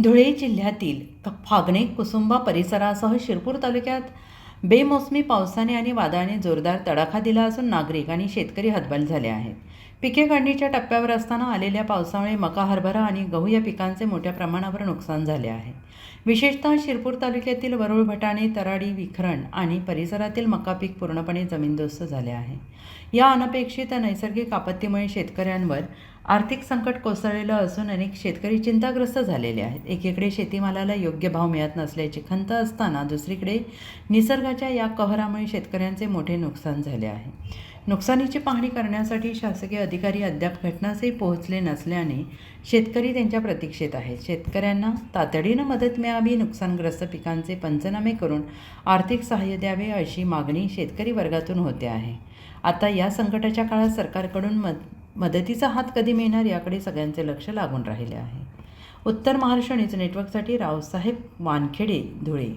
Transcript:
धुळे जिल्ह्यातील फागणे कुसुंबा परिसरासह शिरपूर तालुक्यात बेमोसमी पावसाने आणि वादळाने जोरदार तडाखा दिला असून नागरिक आणि शेतकरी हतबल झाले आहेत. पिके काढणीच्या टप्प्यावर असताना आलेल्या पावसामुळे मका, हरभरा आणि गहू या पिकांचे मोठ्या प्रमाणावर नुकसान झाले आहे. विशेषतः शिरपूर तालुक्यातील वरुळ, भटाणे, तराडी, विखरण आणि परिसरातील मका पीक पूर्णपणे जमीनदोस्त झाले आहे. या अनपेक्षित नैसर्गिक आपत्तीमुळे शेतकऱ्यांवर आर्थिक संकट कोसळलेलं असून अनेक शेतकरी चिंताग्रस्त झालेले आहेत. एकीकडे शेतीमालाला योग्य भाव मिळत नसल्याची खंत असताना दुसरीकडे निसर्गाच्या या कहरामुळे शेतकऱ्यांचे मोठे नुकसान झाले आहे. नुकसानीची पाहणी करण्यासाठी शासकीय अधिकारी अद्याप घटनास्थळी पोहोचले नसल्याने शेतकरी त्यांच्या प्रतीक्षेत आहेत. शेतकऱ्यांना तातडीनं मदत मिळावी, नुकसानग्रस्त पिकांचे पंचनामे करून आर्थिक सहाय्य द्यावे अशी मागणी शेतकरी वर्गातून होते आहे. आता या संकटाच्या काळात सरकारकडून मदतीचा हात कधी मिळणार याकडे सगळ्यांचे लक्ष लागून राहिले आहे. उत्तर महाराष्ट्र न्यूज नेटवर्कसाठी रावसाहेब वानखेडे, धुळे.